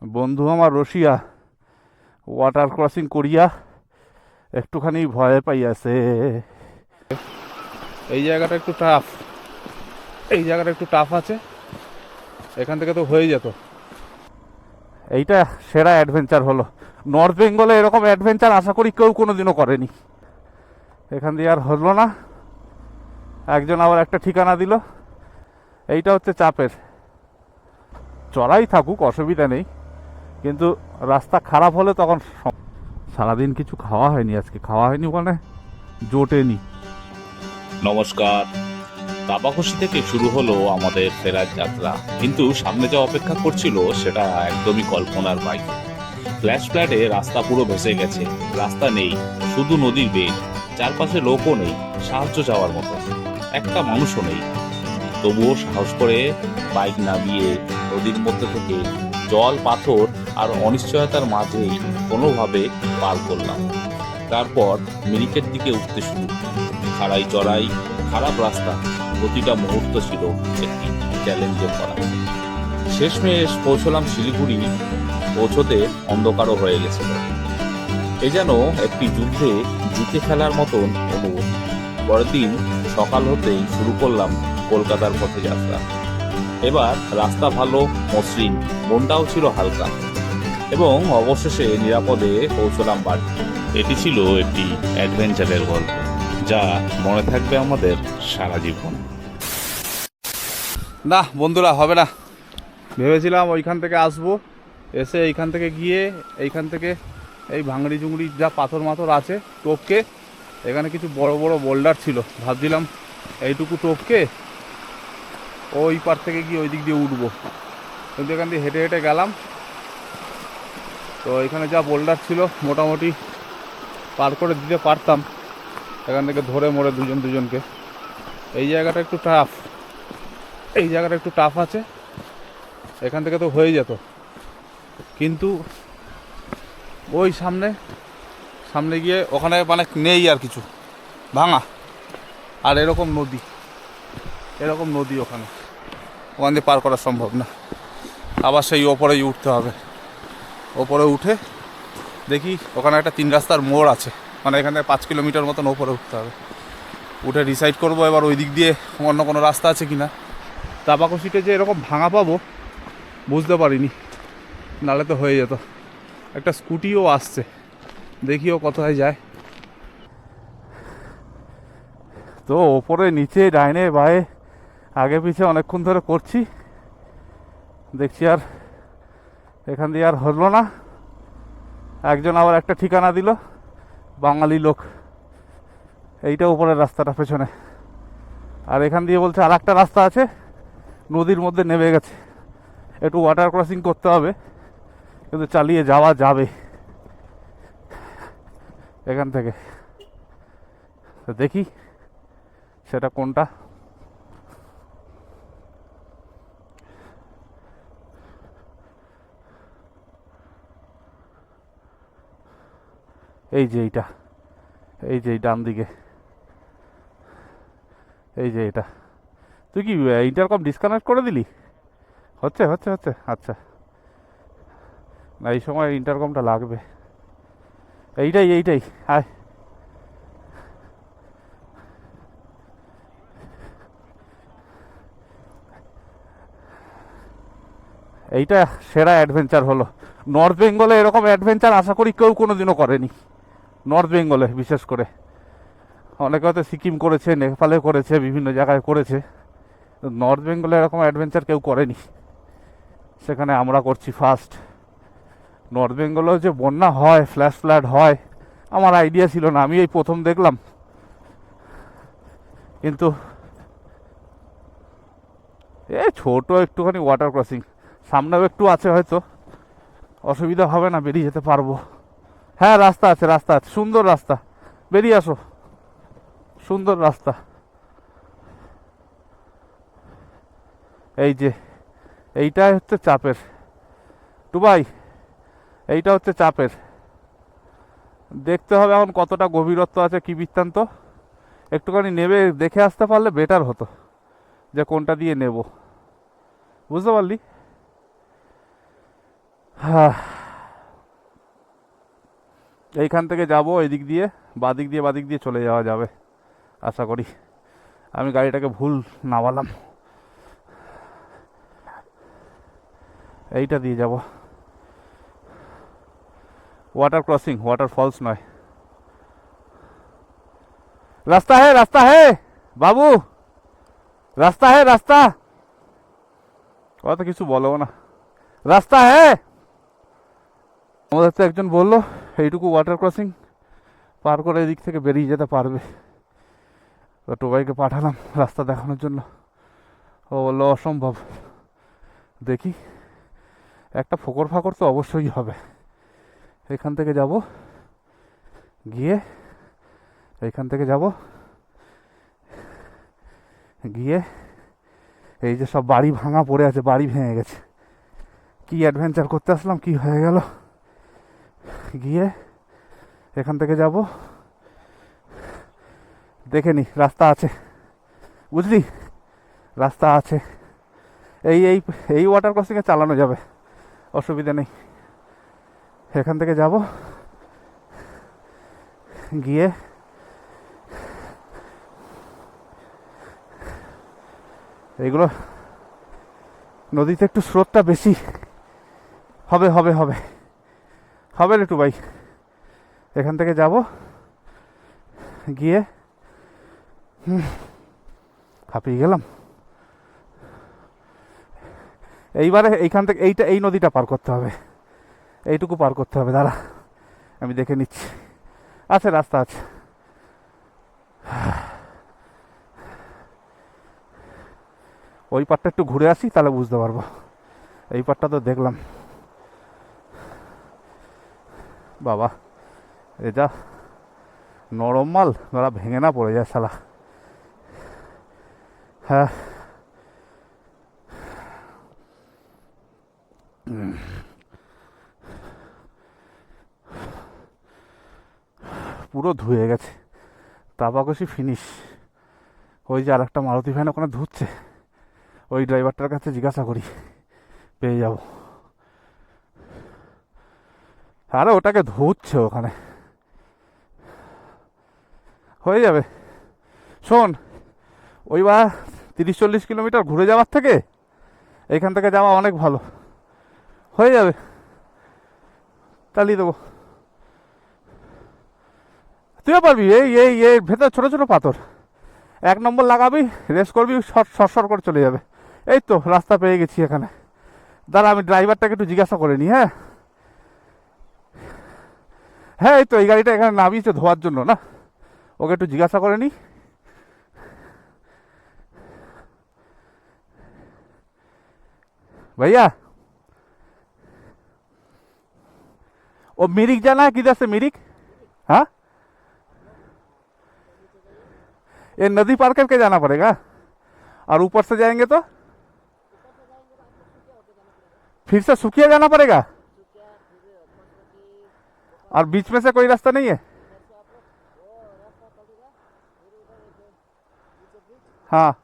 বন্ধু আমার রসিয়া water crossing করিয়া একটুখানি ভয় পাইয়াছে। এই জায়গাটা একটু টাফ, এই জায়গাটা একটু টাফ আছে। এখান থেকে তো হয়ে যেত। এইটা সেরা অ্যাডভেঞ্চার হলো। নর্থ বেঙ্গলে এরকম অ্যাডভেঞ্চার আশা করি কেউ কোনোদিনও করেনি। এখান দিয়ে আর হলো না। একজন আবার একটা ঠিকানা দিল। এইটা হচ্ছে চাপের। চড়াই থাকুক, অসুবিধা নেই, কিন্তু রাস্তা খারাপ হলে তখন সারাদিন কিছু খাওয়া হয়নি। আজকে খাওয়া হয়নি মানে জোটেনি। নমস্কার। কাপাকুশি থেকে শুরু হলো আমাদের ফেরার যাত্রা, কিন্তু সামনে যা অপেক্ষা করছিল সেটা একদমই কল্পনার বাইরে। ফ্ল্যাশ ফ্ল্যাটে রাস্তা পুরো ভেসে গেছে, রাস্তা নেই, শুধু নদীর বেগ। চারপাশে লোকও নেই সাহায্য চাওয়ার মতো, একটা মানুষও নেই। তবুও সাহস করে বাইক নামিয়ে নদীর মধ্যে থেকে জল, পাথর আর অনিশ্চয়তার মাঝেই কোনোভাবে পার করলাম। তারপর মিরিকের দিকে উঠতে শুরু। খাড়াই চড়াই, খারাপ রাস্তা, প্রতিটা মুহূর্ত ছিল একটি চ্যালেঞ্জের করা। শেষমেশ পৌঁছলাম শিলিগুড়ি। পৌঁছতে অন্ধকারও হয়ে গেছিল। এ যেন একটি যুদ্ধে জিতে ফেলার মতন অনুভূতি। পরের দিন সকাল হতেই শুরু করলাম কলকাতার পথে যাত্রা। এবার রাস্তা ভালো, মসৃণ, মনটাও ছিল হালকা, এবং অবশেষে নিরাপদে পৌঁছলাম বাড়ি। এটি ছিল একটি অ্যাডভেঞ্চারের গল্প, যা মনে থাকবে আমাদের সারা জীবন। না বন্ধুরা, হবে না। ভেবেছিলাম ওইখান থেকে আসবো, এসে এইখান থেকে গিয়ে এইখান থেকে এই ভাঙড়ি জুঙড়ি যা পাথর মাথর আছে টপকে, এখানে কিছু বড় বড় বোল্ডার ছিল, ভাবছিলাম এইটুকু টপকে ওই পার থেকে গিয়ে ওই দিক দিয়ে উঠবো। কিন্তু এখান দিয়ে হেঁটে হেঁটে গেলাম, তো এখানে যা বোল্ডার ছিল মোটামুটি পার করে দিতে পারতাম এখান থেকে ধরে মরে দুজন দুজনকে। এই জায়গাটা একটু টাফ, এই জায়গাটা একটু টাফ আছে। এখান থেকে তো হয়ে যেত, কিন্তু ওই সামনে সামনে গিয়ে ওখানে মানে নেই আর কিছু, ভাঙা। আর এরকম নদী, এরকম নদী ওখানে, ওখান দিয়ে পার করা সম্ভব না। আবার সেই ওপরেই উঠতে হবে। ওপরে উঠে দেখি ওখানে একটা 3 রাস্তার মোড় আছে, মানে এখান থেকে 5 কিলোমিটার মতন ওপরে উঠতে হবে। উঠে ডিসাইড করবো এবার ওই দিক দিয়ে অন্য কোনো রাস্তা আছে কি না। কাপাকুশিতে যে এরকম ভাঙা পাবো বুঝতে পারিনি, নাহলে তো হয়ে যেত। একটা স্কুটিও আসছে, দেখিও কোথায় যায়। তো ওপরে নিচে ডাইনে বায়ে আগে পিছে অনেকক্ষণ ধরে করছি, দেখছি আর এখান দিয়ে আর হলো না। একজন আবার একটা ঠিকানা দিল, বাঙালি লোক। এইটা উপরের রাস্তাটা পেছনে, আর এখান দিয়ে বলছে আর একটা রাস্তা আছে, নদীর মধ্যে নেমে গেছে, একটু ওয়াটার ক্রসিং করতে হবে, কিন্তু চালিয়ে যাওয়া যাবে এখান থেকে। তো দেখি সেটা কোনটা। এই যে এইটা, এই যে ডান দিকে, এই যে এটা। তুই কি ইন্টারকম ডিসকানেক্ট করে দিলি? হচ্ছে হচ্ছে হচ্ছে, আচ্ছা। না, এই সময় ইন্টারকমটা লাগবে। এইটাই এইটাই, আয়। এইটা সেরা অ্যাডভেঞ্চার হলো। নর্থ বেঙ্গলে এরকম অ্যাডভেঞ্চার আশা করি কেউ কোনোদিনও করেনি। নর্থ বেঙ্গলে বিশেষ করে অনেকে হয়তো সিকিম করেছে, নেপালে করেছে, বিভিন্ন জায়গায় করেছে। নর্থ বেঙ্গলে এরকম অ্যাডভেঞ্চার কেউ করেনি, সেখানে আমরা করছি ফার্স্ট। নর্থ বেঙ্গলেও যে বন্যা হয়, ফ্ল্যাশ ফ্লাড হয়, আমার আইডিয়া ছিল না, আমি এই প্রথম দেখলাম। কিন্তু এই ছোট একটুখানি ওয়াটার ক্রসিং, সামনেও একটু আছে, হয়তো অসুবিধা হবে না, বেরিয়ে যেতে পারবো। হ্যাঁ রাস্তা আছে, রাস্তা আছে, সুন্দর রাস্তা, বেরিয়ে আসো, সুন্দর রাস্তা। এই যে এইটাই হচ্ছে চাপের টুবাই, এইটা হচ্ছে চাপের। দেখতে হবে এখন কতটা গভীরত্ব আছে, কি বৃত্তান্ত। একটুখানি নেবে দেখে আসতে পারলে বেটার হতো, যে কোনটা দিয়ে নেব। বুঝতে পারলি? হ্যাঁ, এইখান থেকে যাব এদিক দিয়ে, বাদিক দিয়ে চলে যাওয়া যাবে আশা করি। আমি গাড়িটাকে ভুল নামালাম, এইটা দিয়ে যাব। ওয়াটার ক্রসিং, ওয়াটার ফলস নয়। রাস্তা হে বাবু, রাস্তা হে রাস্তা। ওরা তো কিছু বলো না, রাস্তা হে। আমাদের তো একজন বললো এইটুকু ওয়াটার ক্রসিং পার করে এদিক থেকে বেরিয়ে যেতে পারবে। তো টোবাইকে পাঠালাম রাস্তা দেখানোর জন্য, ও বললো অসম্ভব। দেখি, একটা ফোকর ফাকর তো অবশ্যই হবে। এখান থেকে যাব, গিয়ে এইখান থেকে যাব, গিয়ে এই যে সব বাড়ি ভাঙা পড়ে আছে, বাড়ি ভেঙে গেছে। কি অ্যাডভেঞ্চার করতে আসলাম, কি হয়ে গেল। গিয়ে এখান থেকে যাব, দেখে নি রাস্তা আছে, বুঝলি, রাস্তা আছে। এই এই এই ওয়াটার ক্রসিংয়ে চালানো যাবে, অসুবিধা নেই। এখান থেকে যাব, গিয়ে এইগুলো নদীতে একটু স্রোতটা বেশি হবে হবে হবে হবে রে টুবাই। এখান থেকে যাব, গিয়ে হাঁপিয়ে গেলাম। এইবারে এইখান থেকে এই নদীটা পার করতে হবে, এইটুকু পার করতে হবে। দাঁড়া, আমি দেখে নিচ্ছি, আছে রাস্তা আছে। ওই পাটটা একটু ঘুরে আসি, তাহলে বুঝতে পারবো। এই পাটটা তো দেখলাম। বাবা, এ যা নরম মাল, ওরা ভেঙে না পড়ে যায় শালা। হ্যাঁ, পুরো ধুয়ে গেছে, তাবাকসি ফিনিশ। ওই যে আর একটা মারুতি ভ্যান ওখানে ধুচ্ছে, ওই ড্রাইভারটার কাছে জিজ্ঞাসা করি, পেয়ে যাব। আরে ওটাকে ধুচ্ছে ওখানে, হয়ে যাবে। শোন, ওইবার 30-40 কিলোমিটার ঘুরে যাওয়ার থেকে এইখান থেকে যাওয়া অনেক ভালো, হয়ে যাবে, চালিয়ে দেবো। তুইও পারবি। এই এই এই ভেতর ছোটো ছোটো পাথর, 1 নম্বর লাগাবি, রেস করবি, সর করে চলে যাবে। এই তো রাস্তা পেয়ে গেছি এখানে। দাঁড়া, আমি ড্রাইভারটাকে একটু জিজ্ঞাসা করে নিই। হ্যাঁ হ্যাঁ, এই তো এই গাড়িটা এখানে নামিয়েছে ধোয়ার জন্য না, ওকে একটু জিজ্ঞাসা করে নিই। भैया, वो मिरिक जाना है, किधर से मिरिक? हाँ, ये नदी पार करके जाना पड़ेगा, और ऊपर से जाएंगे तो फिर से सुखिया जाना पड़ेगा, और बीच में से कोई रास्ता नहीं है? हाँ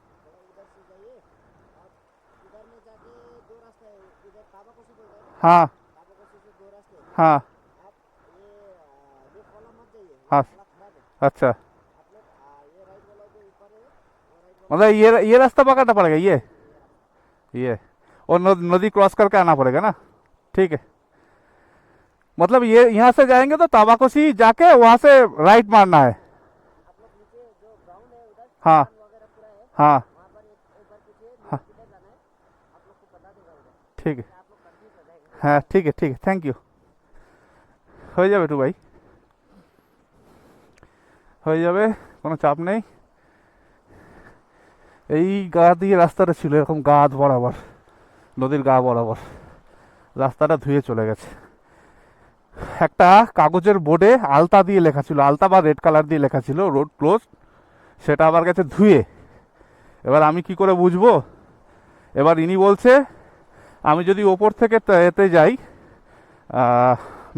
हाँ हाँ, हाँ, अच्छा, मतलब ये रास्ता पकड़ना पड़ेगा, ये और नदी क्रॉस करके आना पड़ेगा ना? ठीक है, मतलब ये यहाँ से जाएंगे तो ताबाकोसी जाके वहाँ से राइट मारना है। हाँ हाँ हाँ, ठीक है, হ্যাঁ ঠিক আছে, ঠিক আছে, থ্যাংক ইউ। হয়ে যাবে একটু ভাই, হয়ে যাবে, কোনো চাপ নেই। এই গা দিয়ে রাস্তাটা ছিল এরকম গাদ বরাবর, নদীর গা বরাবর রাস্তাটা ধুয়ে চলে গেছে। একটা কাগজের বোর্ডে আলতা দিয়ে লেখা ছিল, আলতা বা রেড কালার দিয়ে লেখা ছিল রোড ক্লোজ, সেটা আবার গেছে ধুয়ে। এবার আমি কি করে বুঝবো? এবার ইনি বলছে আমি যদি ওপর থেকে এতে যাই,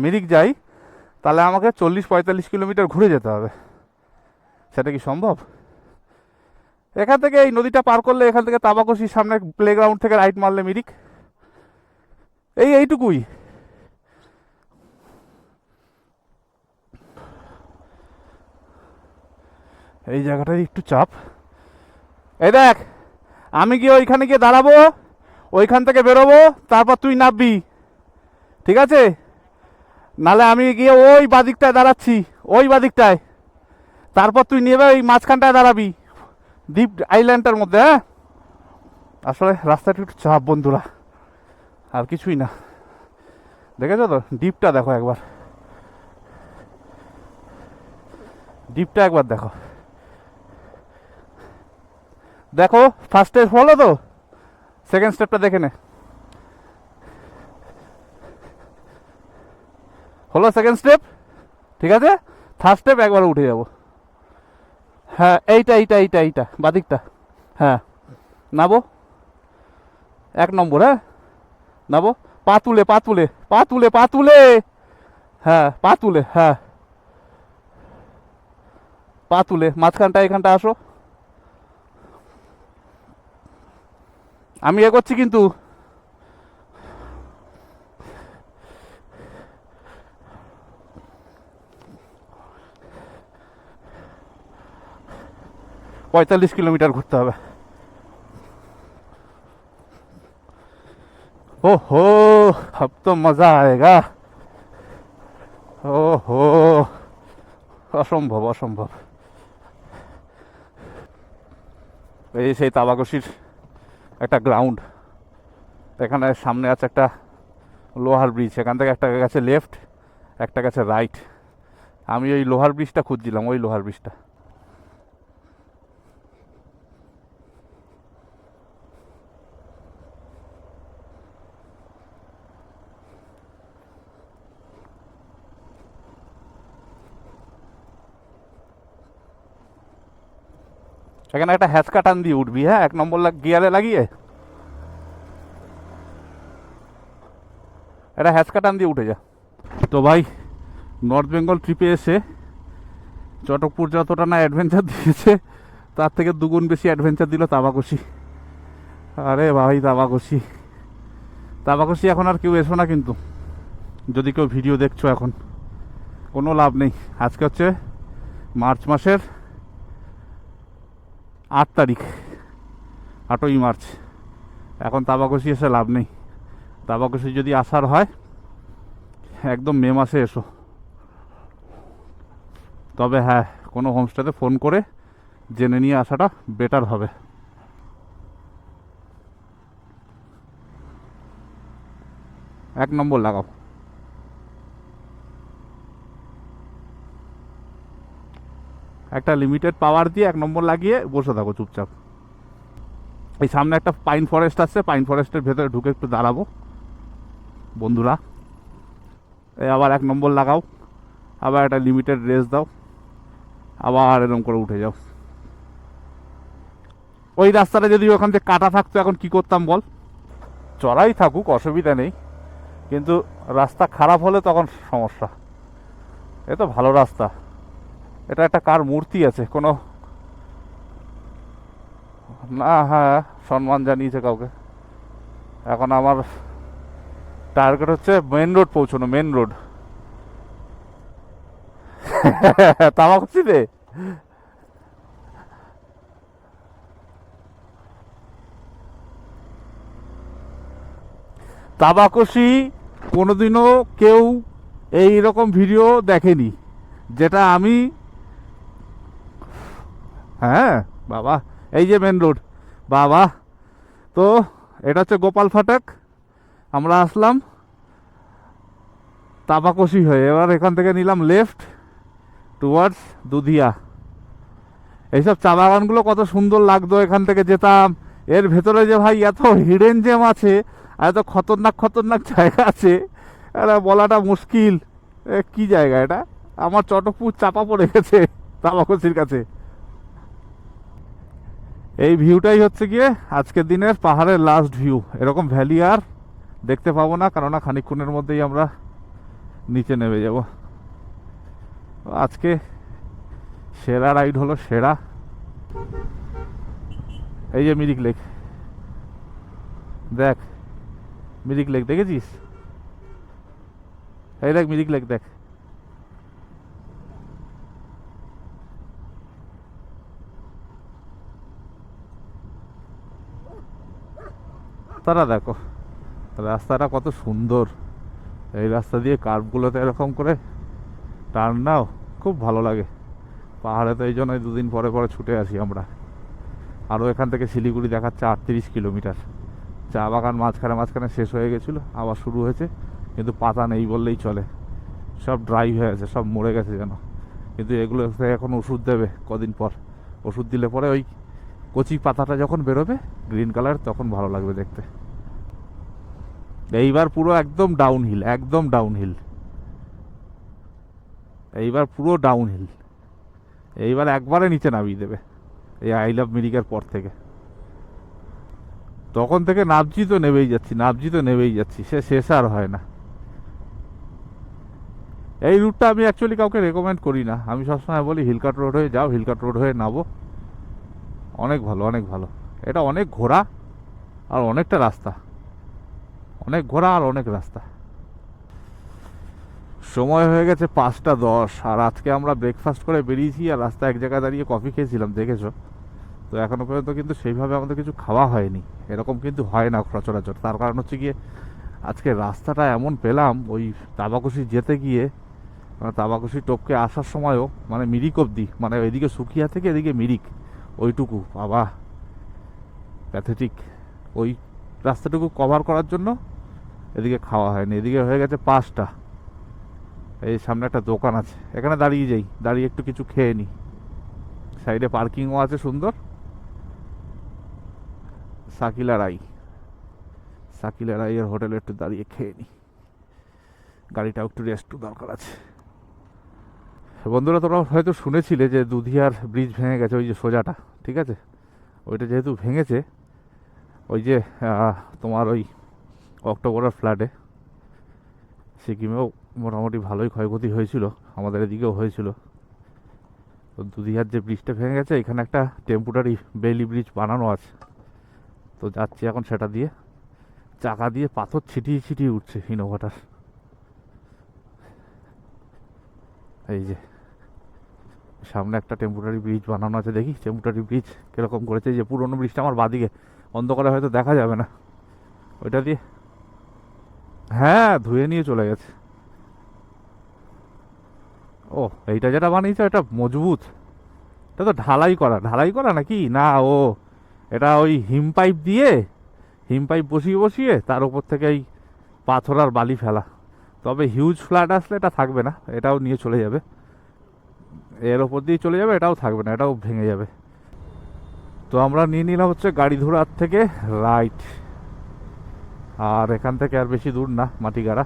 মিরিক যাই, তাহলে আমাকে 40-45 কিলোমিটার ঘুরে যেতে হবে। সেটা কি সম্ভব? এখান থেকে এই নদীটা পার করলে, এখান থেকে তাবাকসির সামনে প্লেগ্রাউন্ড থেকে রাইট মারলে মিরিক, এইটুকুই। এই জায়গাটায় একটু চাপ। এই দেখ, আমি গিয়ে ওইখানে গিয়ে দাঁড়াবো, ওইখান থেকে বেরোবো, তারপর তুই নামবি, ঠিক আছে? নালে আমি গিয়ে ওই বাদিকটায় দাঁড়াচ্ছি, ওই বাদিকটায়, তারপর তুই নেবে ওই মাঝখানটায় দাঁড়াবি দ্বীপ আইল্যান্ডটার মধ্যে। হ্যাঁ, আসলে রাস্তাটা একটু চাপ বন্ধুরা, আর কিছুই না। দেখেছো তো দ্বীপটা, দেখো একবার, দ্বীপটা একবার দেখো। দেখো ফার্স্ট স্টেপ হলো তো, সেকেন্ড স্টেপটা দেখে নে। হলো সেকেন্ড স্টেপ, ঠিক আছে? থার্ড স্টেপ একবার উঠে যাব। হ্যাঁ, এইটা এইটা এইটা এইটা বাদিকটা। হ্যাঁ, নাবো 1 নম্বর। হ্যাঁ, নাবো, পা তুলে পা তুলে পা তুলে পা তুলে, হ্যাঁ পা তুলে, হ্যাঁ পা তুলে মাঝখানটা, এখানটা আসো। আমি এগোচ্ছি কিন্তু। পঁয়তাল্লিশ কিলোমিটার ঘুরতে হবে। ओहो, अब तो मजा आएगा। ओहो, অসম্ভব অসম্ভব। এই সেই তাবাকশির একটা গ্রাউন্ড, এখানে সামনে আছে একটা লোহার ব্রিজ, এখান থেকে একটা গেছে লেফট, একটা গেছে রাইট। আমি ওই লোহার ব্রিজটা খুঁজছিলাম, ওই লোহার ব্রিজটা। এখানে একটা হ্যাচকা টান দিয়ে উঠবি, হ্যাঁ 1 নম্বর গিয়ারে লাগিয়ে একটা হ্যাচকা টান দিয়ে উঠে যা। তো ভাই, নর্থ বেঙ্গল ট্রিপে এসে চটকপুর যতটা না অ্যাডভেঞ্চার দিয়েছে, তার থেকে দুগুণ বেশি অ্যাডভেঞ্চার দিল তাবাকশি। আরে ভাই, তাবাকশি তাবাকশি এখন আর কেউ এসো না কিন্তু, যদি কেউ ভিডিও দেখছো এখন, কোনো লাভ নেই। আজকে হচ্ছে মার্চ মাসের 8 তারিখ, 8ই মার্চ। এখন তাবাকশি এসে লাভ নেই। তাবাকশি যদি আসার হয়, একদম মে মাসে এসো। তবে হ্যাঁ, কোনো হোমস্টেতে ফোন করে জেনে নিয়ে আসাটা বেটার হবে। এক নম্বর লাগাও। একটা লিমিটেড পাওয়ার দিয়ে 1 নম্বর লাগিয়ে বসে থাকো চুপচাপ। এই সামনে একটা পাইন ফরেস্ট আছে, পাইন ফরেস্টের ভেতরে ঢুকে একটু দাঁড়াবো বন্ধুরা। এই আবার 1 নম্বর লাগাও, আবার একটা লিমিটেড রেস দাও, আবার এরকম করে উঠে যাও। ওই রাস্তাটা যদি ওখান থেকে কাটা থাকতো, এখন কি করতাম বল? চড়াই থাকুক, অসুবিধা নেই, কিন্তু রাস্তা খারাপ হলে তখন সমস্যা। এ তো ভালো রাস্তা। এটা একটা কার মূর্তি আছে কোনো না? হ্যাঁ, সম্মান জানিয়েছে কাউকে। এখন আমার টার্গেট হচ্ছে মেন রোড পৌঁছানো, মেন রোড। তামাকসিতে তাবাকশি কোনোদিনও কেউ এই রকম ভিডিও দেখেনি যেটা আমি। হ্যাঁ বাবা, এই যে মেন রোড বাবা। তো এটা হচ্ছে গোপাল ফাটক, আমরা আসলাম তাবাকশি হয়ে। এবার এখান থেকে নিলাম লেফট টুয়ার্ডস দুধিয়া। এইসব চা বাগানগুলো কত সুন্দর লাগতো, এখান থেকে যেতাম। এর ভেতরে যে ভাই এত হিডেন জেম আছে, আর এত খতরনাক খতরনাক জায়গা আছে, এটা বলাটা মুশকিল। কি জায়গা এটা? আমার চটকপুর চাপা পড়ে গেছে তাবাকশির কাছে। এই ভিউটাই হচ্ছে গিয়ে আজকের দিনের পাহাড়ের লাস্ট ভিউ। এরকম ভ্যালি আর দেখতে পাবো না, কেননা খানিকক্ষণের মধ্যেই আমরা নিচে নেমে যাব। আজকে সেরা রাইড হলো, সেরা। এই যে মিরিক লেক, দেখ মিরিক লেক, দেখেছিস? এই দেখ মিরিক লেক, দেখ। রাস্তাটা দেখো, রাস্তাটা কত সুন্দর। এই রাস্তা দিয়ে কার্ভগুলোতে এরকম করে টার্ন নাও, খুব ভালো লাগে। পাহাড়ে তো এই জন্যই দুদিন পরে পরে ছুটে আসি আমরা। আরও এখান থেকে শিলিগুড়ি দেখাচ্ছে 38 কিলোমিটার। চা বাগান মাঝখানে মাঝখানে শেষ হয়ে গেছিলো, আবার শুরু হয়েছে, কিন্তু পাতা নেই বললেই চলে, সব ড্রাই হয়ে আছে, সব মরে গেছে যেন। কিন্তু এগুলো এখন ওষুধ দেবে কদিন পর, ওষুধ দিলে পরে ওই কচি পাতাটা যখন বেরোবে গ্রিন কালার, তখন ভালো লাগবে দেখতে। এইবার পুরো একদম ডাউন হিল, একদম ডাউন হিল, এইবার পুরো ডাউন হিল। এইবার একবারে নিচে নামিয়ে দেবে এই আই লাভ মিরিকের পর থেকে। তখন থেকে নাবজি তো নেবেই যাচ্ছি, নাবজি তো নেবেই যাচ্ছি, সে শেষ আর হয় না। এই রুটটা আমি অ্যাকচুয়ালি কাউকে রেকমেন্ড করি না, আমি সবসময় বলি হিলকাট রোড হয়ে যাও, হিলকাট রোড হয়ে নামো, অনেক ভালো, অনেক ভালো। এটা অনেক ঘোরা আর অনেকটা রাস্তা, অনেক ঘোরা আর অনেক রাস্তা। সময় হয়ে গেছে 5টা 10, আর আজকে আমরা ব্রেকফাস্ট করে বেরিয়েছি, আর রাস্তায় এক জায়গায় দাঁড়িয়ে কফি খেয়েছিলাম, দেখেছো তো। এখনও পর্যন্ত কিন্তু সেইভাবে আমাদের কিছু খাওয়া হয়নি, এরকম কিন্তু হয় না সচরাচর। তার কারণ হচ্ছে গিয়ে আজকে রাস্তাটা এমন পেলাম, ওই তাবাকুশি যেতে গিয়ে, মানে তাবাকুশি টপকে আসার সময়ও, মানে মিরিক অবধি, মানে এদিকে সুকিয়া থেকে এদিকে মিরিক, ওইটুকু বাবা প্যাথেটিক। ওই রাস্তাটুকু কভার করার জন্য এদিকে খাওয়া হয়নি। এদিকে হয়ে গেছে 5টা। এই সামনে একটা দোকান আছে, এখানে দাঁড়িয়ে যাই, দাঁড়িয়ে একটু কিছু খেয়ে নিই। সাইডে পার্কিংও আছে সুন্দর। সাকিলা রাই, সাকিলা রাইয়ের হোটেলে একটু দাঁড়িয়ে খেয়ে নিই, গাড়িটাও একটু রেস্ট দরকার আছে। বন্ধুরা, তোমরা হয়তো শুনেছিলে যে দুধিয়ার ব্রিজ ভেঙে গেছে, ওই যে সোজাটা, ঠিক আছে, ওইটা যেহেতু ভেঙেছে, ওই যে তোমার ওই অক্টোবরের ফ্লাডে সিকিমেও মোটামুটি ভালোই ক্ষয়ক্ষতি হয়েছিল, আমাদের এদিকেও হয়েছিল। তো দুধিয়ার যে ব্রিজটা ভেঙে গেছে, এখানে একটা টেম্পোরারি বেইলি ব্রিজ বানানো আছে, তো যাচ্ছি এখন সেটা দিয়ে। চাকা দিয়ে পাথর ছিটিয়ে ছিটিয়ে উঠছে ইনোভাটার। এই যে সামনে একটা টেম্পোরারি ব্রিজ বানানো আছে, দেখি টেম্পোরারি ব্রিজ কীরকম করেছে। যে পুরোনো ব্রিজটা আমার বাদিকে, অন্ধকারে হয়তো দেখা যাবে না, ওইটা দিয়ে, হ্যাঁ ধুয়ে নিয়ে চলে গেছে। ও এইটা যেটা বানিয়েছে এটা মজবুত, এটা তো ঢালাই করা, ঢালাই করা নাকি না, ও এটা ওই হিম পাইপ দিয়ে, হিম পাইপ বসিয়ে বসিয়ে তার উপর থেকে এই পাথর আর বালি ফেলা। তবে হিউজ ফ্ল্যাট আসলে এটা থাকবে না, এটাও নিয়ে চলে যাবে, এর ওপর দিয়ে চলে যাবে, এটাও থাকবে না, এটাও ভেঙে যাবে। তো আমরা নিয়ে নিলাম হচ্ছে গাড়ি ধরার থেকে রাইট, আর এখান থেকে আর বেশি দূর না মাটিগাড়া।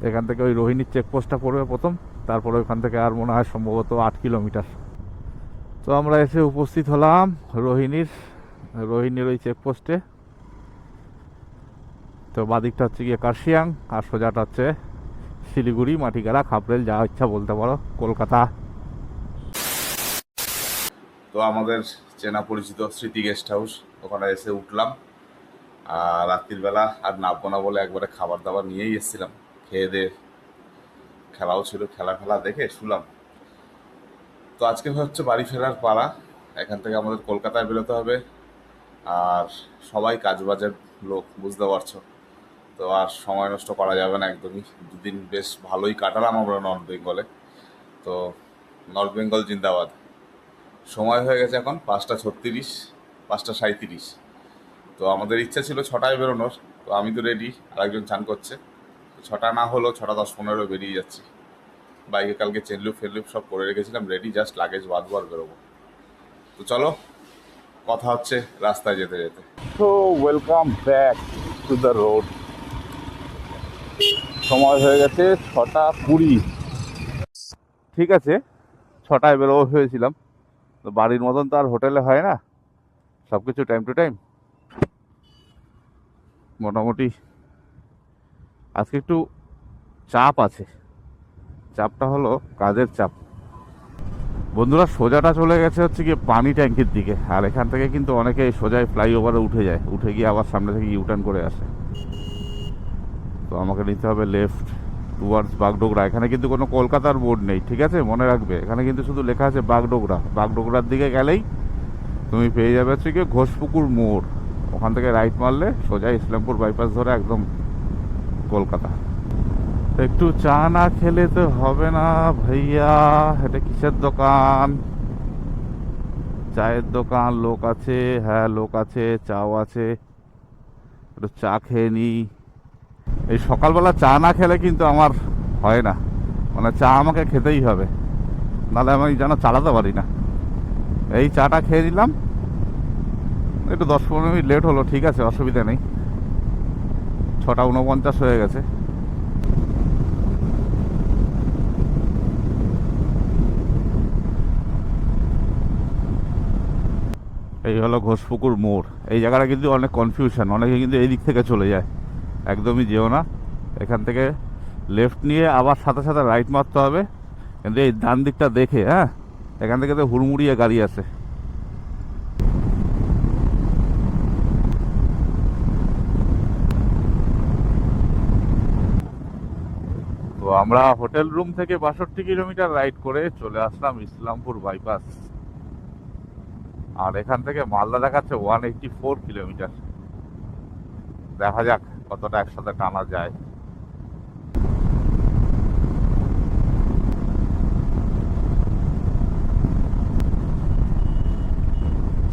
এখান থেকে ওই রোহিণীর চেকপোস্টটা পড়বে প্রথম, তারপরে ওখান থেকে আর মনে হয় সম্ভবত 8 কিলোমিটার। তো আমরা এসে উপস্থিত হলাম রোহিণীর ওই চেকপোস্টে। তো বাদিকটা হচ্ছে গিয়ে কার্শিয়াং, আর সোজাটা হচ্ছে শিলিগুড়ি, মাটিগাড়া, খাপরেল, যা ইচ্ছা বলতে পারো, কলকাতা। তো আমাদের চেনা পরিচিত স্মৃতি গেস্ট হাউস, ওখানে এসে উঠলাম। আর রাত্রির বেলা আর নামবো না বলে একবারে খাবার দাবার নিয়েই এসেছিলাম, খেয়ে দিয়ে খেলাও ছিল, খেলা দেখে শুলাম। তো আজকে হচ্ছে বাড়ি ফেরার পালা, এখান থেকে আমাদের কলকাতায় বেরোতে হবে। আর সবাই কাজবাজের লোক, বুঝতে পারছো, তো আর সময় নষ্ট করা যাবে না একদমই। দুদিন বেশ ভালোই কাটালাম আমরা নর্থ বেঙ্গলে। তো নর্থ বেঙ্গল জিন্দাবাদ। সময় হয়ে গেছে এখন 5টা 36, 5টা 37। তো আমাদের ইচ্ছা ছিল 6টায় বেরোনোর, তো আমি তো রেডি, আরেকজন চান করছে। তো 6টা না হলো 6টা 10-15 বেরিয়ে যাচ্ছি। বাইকে কালকে চেনলুপ ফেললুপ সব করে রেখেছিলাম রেডি, জাস্ট লাগেজ বাঁধবো আর বেরোবো। তো চলো, কথা হচ্ছে রাস্তায় যেতে যেতে। তো welcome back to the road. সময় হয়ে গেছে 6টা 20। ঠিক আছে, 6টায় বেরোবো ভেবেছিলাম, তো বাড়ির মতন তো আর হোটেলে হয় না, সব কিছু টাইম টু টাইম। মোটামুটি আজকে একটু চাপ আছে, চাপটা হলো কাজের চাপ। বন্ধুরা, সোজাটা চলে গেছে হচ্ছে গিয়ে পানি ট্যাঙ্কির দিকে, আর এখান থেকে কিন্তু অনেকে সোজায় ফ্লাইওভারে উঠে যায়, উঠে গিয়ে আবার সামনে থেকে ইউটার্ন করে আসে। তো আমাকে নিতে হবে লেফট টুয়ার্ডস বাগডোগরা। এখানে কিন্তু কোনো কলকাতার বোর্ড নেই, ঠিক আছে, মনে রাখবে, এখানে কিন্তু শুধু লেখা আছে বাগডোগরা। বাগডোগরার দিকে গেলেই তুমি পেয়ে যাবে হচ্ছে গিয়ে ঘোষপুকুর মোড়, ওখান থেকে রাইট মারলে সোজা ইসলামপুর বাইপাস ধরে একদম কলকাতা। একটু চা না খেলে তো হবে না ভাইয়া। এটা কিসের দোকান? চায়ের দোকান, লোক আছে, হ্যাঁ লোক আছে, চাও আছে, একটু চা খেয়ে নি। এই সকালবেলা চা না খেলে কিন্তু আমার হয় না, মানে চা আমাকে খেতেই হবে, নাহলে আমি যেন চালাতে পারি না। এই চাটা খেয়ে নিলাম, একটু 10-15 মিনিট লেট হলো, ঠিক আছে, অসুবিধা নেই। 6:49 হয়ে গেছে। এই হলো ঘোষপুকুর মোড়। এই জায়গাটা কিন্তু অনেক কনফিউশন, অনেকে কিন্তু এই দিক থেকে চলে যায়, একদমই যেও না। এখান থেকে লেফট নিয়ে আবার সাথে সাথে রাইট মারতে হবে, কিন্তু এই ডান দিকটা দেখে, হ্যাঁ, এখান থেকে তো হুড়মুড়িয়ে গাড়ি আছে। তো আমরা হোটেল রুম থেকে 62 কিলোমিটার রাইড করে চলে আসলাম ইসলামপুর বাইপাস। আর এখান থেকে মালদা দেখাচ্ছে 184 কিলোমিটার। দেখা যাক কতটা একসাথে টানা যায়।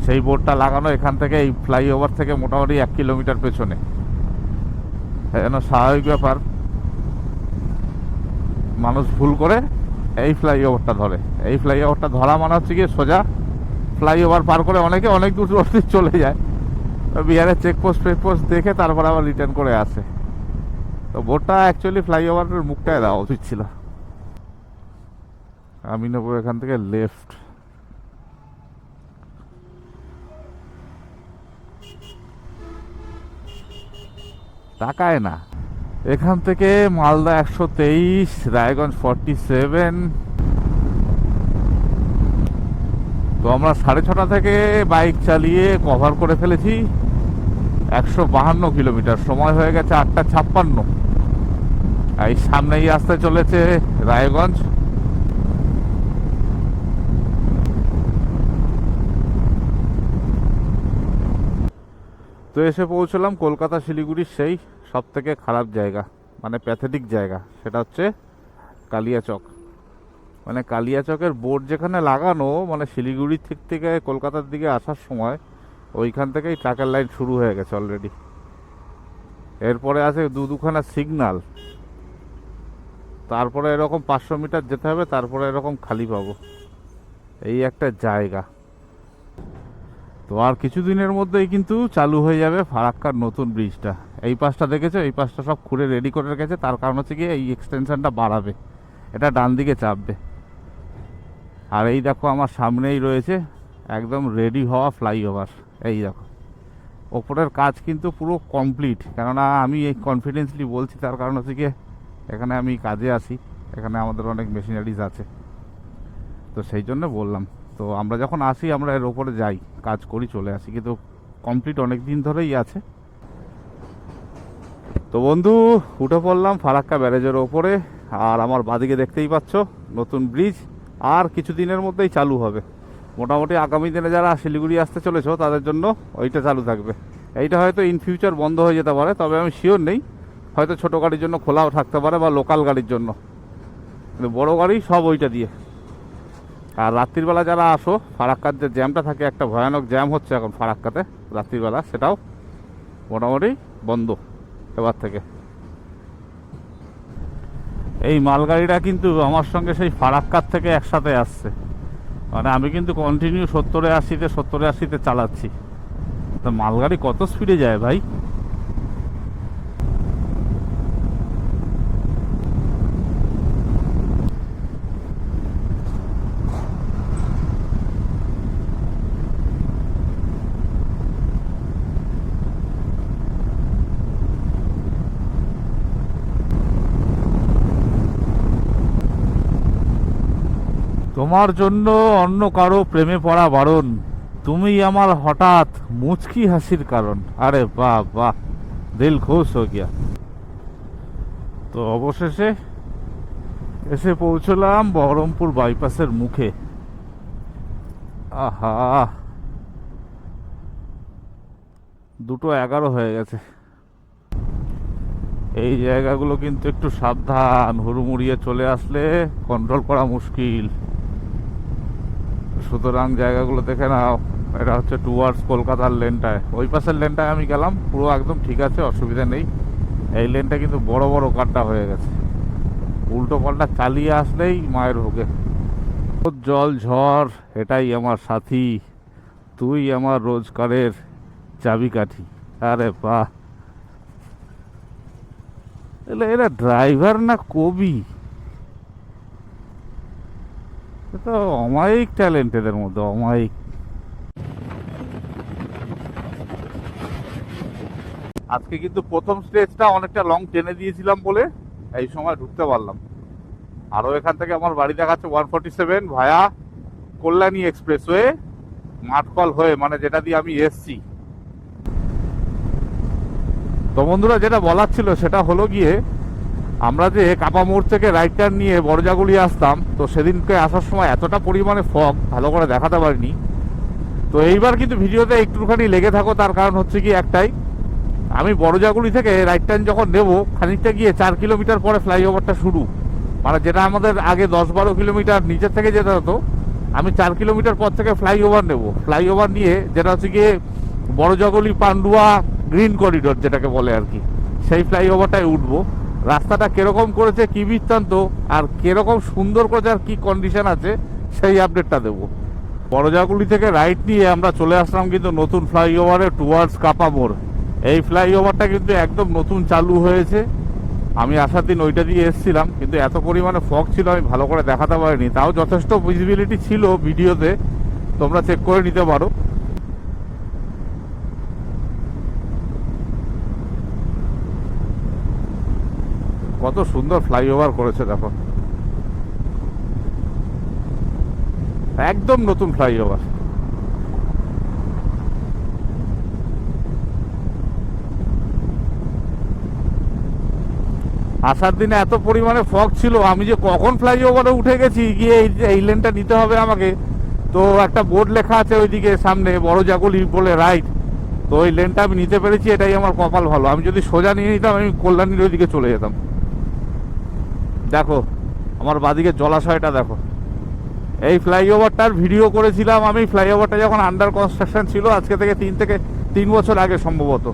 সেই বোর্ডটা লাগানো এখান থেকে, এই ফ্লাইওভার থেকে মোটামুটি 1 কিলোমিটার পেছনে। যেন স্বাভাবিক ব্যাপার, মানুষ ভুল করে এই ফ্লাইওভারটা ধরে। এই ফ্লাইওভারটা ধরা মানে হচ্ছে গিয়ে সোজা ফ্লাইওভার পার করে অনেকে অনেক দূর অবধি চলে যায়, বিহারের চেকপোস্ট ফেকপোস্ট দেখে তারপর আবার রিটার্ন করে আসে। তো বোর্ডটা অ্যাকচুয়ালি ফ্লাইওভারের মুখটায় দেওয়া উচিত ছিল। আমি নেবো এখান থেকে লেফট। তাকায় না। এখান থেকে মালদা 123, রায়গঞ্জ 47। তো আমরা 6:30 থেকে বাইক চালিয়ে কভার করে ফেলেছি 152 কিলোমিটার। সময় হয়ে গেছে 8:56। এই সামনেই আসতে চলেছে রায়গঞ্জ। তো এসে পৌঁছলাম কলকাতা শিলিগুড়ির সেই সব থেকে খারাপ জায়গা, মানে প্যাথেটিক জায়গা, সেটা হচ্ছে কালিয়াচক। মানে কালিয়াচকের বোর্ড যেখানে লাগানো, মানে শিলিগুড়ি থেকে কলকাতার দিকে আসার সময় ওইখান থেকেই ট্রাকের লাইন শুরু হয়ে গেছে অলরেডি। এরপরে আছে দুখানা সিগনাল, তারপরে এরকম 500 মিটার যেতে হবে, তারপরে এরকম খালি পাবো। এই একটা জায়গা। তো আর কিছুদিনের মধ্যেই কিন্তু চালু হয়ে যাবে ফারাক্কার নতুন ব্রিজটা। এই পাশটা দেখেছো, এই পাশটা সব খুঁড়ে রেডি করে রেখেছে, তার কারণ হচ্ছে গিয়ে এই এক্সটেনশনটা বাড়াবে, এটা ডান দিকে চাপবে। আর এই দেখো আমার সামনেই রয়েছে একদম রেডি হওয়া ফ্লাইওভার। এই দেখো ওপরের কাজ কিন্তু পুরো কমপ্লিট। কেননা আমি এই কনফিডেন্সলি বলছি, তার কারণ হচ্ছে গিয়ে এখানে আমি কাজে আসি, এখানে আমাদের অনেক মেশিনারিজ আছে, তো সেই জন্য বললাম। তো আমরা যখন আসি আমরা এর ওপরে যাই, কাজ করি, চলে আসি, কিন্তু কমপ্লিট অনেক দিন ধরেই আছে। তো বন্ধু, উঠে পড়লাম ফারাক্কা ব্যারেজের ওপরে। আর আমার বাদিকে দেখতেই পাচ্ছ নতুন ব্রিজ, আর কিছুদিনের মধ্যেই চালু হবে। মোটামুটি আগামী দিনে যারা শিলিগুড়ি আসতে চলেছো তাদের জন্য ওইটা চালু থাকবে। এইটা হয়তো ইন ফিউচার বন্ধ হয়ে যেতে পারে, তবে আমি শিওর নেই, হয়তো ছোটো গাড়ির জন্য খোলাও থাকতে পারে বা লোকাল গাড়ির জন্য, কিন্তু বড়ো গাড়ি সব ওইটা দিয়ে। আর রাত্রিবেলা যারা আসো, ফারাক্কার যে জ্যামটা থাকে, একটা ভয়ানক জ্যাম হচ্ছে এখন ফারাক্কাতে রাত্রিবেলা, সেটাও মোটামুটি বন্ধ এবার থেকে। এই মালগাড়িটা কিন্তু আমার সঙ্গে সেই ফারাক্কার থেকে একসাথে আসছে, মানে আমি কিন্তু কন্টিনিউ 70-80-তে চালাচ্ছি। তো মালগাড়ি কত স্পিডে যায় ভাই! তোমার জন্য অন্য কারো প্রেমে পড়া বারণ, তুমি আমার হঠাৎ মুচকি হাসির কারণ। আরে বাহ বাহ, দিল খুশ হয়ে গিয়া। তো অবশেষে এসে পৌঁছলাম বহরমপুর বাইপাসের মুখে। আহা, 2:11 হয়ে গেছে। এই জায়গাগুলো কিন্তু একটু সাবধান, হুড়মুড়িয়ে চলে আসলে কন্ট্রোল করা মুশকিল, সুতরাং জায়গাগুলো দেখে নাও। এটা হচ্ছে টুয়ার্ডস কলকাতার লেনটায়, ওই পাশের লেনটায় আমি গেলাম, পুরো একদম ঠিক আছে, অসুবিধা নেই। এই লেনটা কিন্তু বড় বড় কাটটা হয়ে গেছে, উল্টো পাল্টা চালিয়ে আসলেই মায়ের ভোগে। জল ঝড় এটাই আমার সাথী, তুই আমার রোজগারের চাবিকাঠি। আরে বাহ, এরা ড্রাইভার না কবি, তো অমায়িক ট্যালেন্ট এদের মধ্যে, অমায়িক। আজকে কিন্তু প্রথম স্টেজটা অনেকটা লং টেনে দিয়েছিলাম বলে এই সময় ঢুকতে পারলাম। আরও এখান থেকে আমার বাড়ি দেখাচ্ছে 147 ভায়া কল্যাণী এক্সপ্রেসওয়ে, মাঠকল হয়ে, মানে যেটা দিয়ে আমি এসছি। তো বন্ধুরা, যেটা বলার ছিল সেটা হলো গিয়ে, আমরা যে কাপা মোড় থেকে রাইট টার্ন নিয়ে বড়জাগুলি আসতাম, তো সেদিনকে আসার সময় এতটা পরিমাণে ফগ ভালো করে দেখাতে পারিনি। তো এইবার কিন্তু ভিডিওতে একটুখানি লেগে থাকো, তার কারণ হচ্ছে কি একটাই, আমি বড়জাগুলি থেকে রাইট টার্ন যখন নেব, খানিকটা গিয়ে 4 কিলোমিটার পরে ফ্লাইওভারটা শুরু, মানে যেটা আমাদের আগে 10-12 কিলোমিটার নিচের থেকে যেতে হতো, আমি 4 কিলোমিটার পর থেকে ফ্লাইওভার নেব। ফ্লাইওভার নিয়ে যেটা হচ্ছে গিয়ে বড়জাগুলি পান্ডুয়া গ্রিন করিডোর যেটাকে বলে আর কি, সেই ফ্লাইওভারটায় উঠবো। রাস্তাটা কিরকম করেছে, কি বৃত্তান্ত, আর কিরকম সুন্দর করেছে, আর কি কন্ডিশন আছে, সেই আপডেটটা দেবো। বড়জাগুলি থেকে রাইট নিয়ে আমরা চলে আসলাম কিন্তু নতুন ফ্লাইওভারে টুয়ার্ডস কাপা মোড়। এই ফ্লাইওভারটা কিন্তু একদম নতুন চালু হয়েছে, আমি আসার দিন ওইটা দিয়ে এসেছিলাম, কিন্তু এত পরিমাণে ফগ ছিল আমি ভালো করে দেখাতে পারিনি, তাও যথেষ্ট ভিজিবিলিটি ছিল ভিডিওতে, তোমরা চেক করে নিতে পারো। কত সুন্দর ফ্লাইওভার করেছে দেখো, একদম নতুন ফ্লাইওভার। আসার দিনে এত পরিমাণে ফগ ছিল, আমি যে কখন ফ্লাইওভারে উঠে গেছি, গিয়ে এই লেনটা নিতে হবে আমাকে, তো একটা বোর্ড লেখা আছে ওইদিকে সামনে বড়জাগুলি বলে রাইট, তো ওই লেনটা আমি নিতে পেরেছি, এটাই আমার কপাল ভালো। আমি যদি সোজা নিয়ে নিতাম, আমি কল্যাণীর ওইদিকে চলে যেতাম। দেখো আমার বাদিকে জলাশয়টা দেখো, এই ফ্লাইওভারটার ভিডিও করেছিলাম আমি, ফ্লাইওভারটা যখন আন্ডার কনস্ট্রাকশন ছিল, আজকে থেকে 3 বছর আগে সম্ভবত।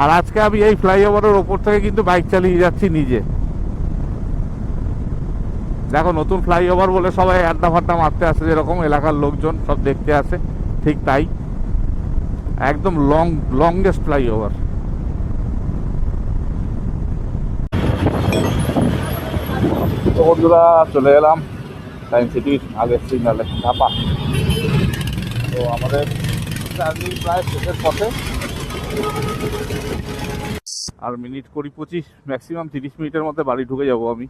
আর আজকে আমি এই ফ্লাইওভারের ওপর থেকে কিন্তু বাইক চালিয়ে যাচ্ছি নিজে। দেখো নতুন ফ্লাইওভার বলে সবাই আড্ডা ফাড্ডা মারতে আসে, যেরকম এলাকার লোকজন সব দেখতে আসে, ঠিক তাই, একদম লংগেস্ট ফ্লাইওভার। তো বন্ধুরা, চলে এলাম সায়েন্স সিটির আগের সিগনালে ঢাপা। তো আমাদের জার্নি প্রায় শেষের পথে, আর মিনিট 20-25, ম্যাক্সিমাম 30 মিনিটের মধ্যে বাড়ি ঢুকে যাব আমি।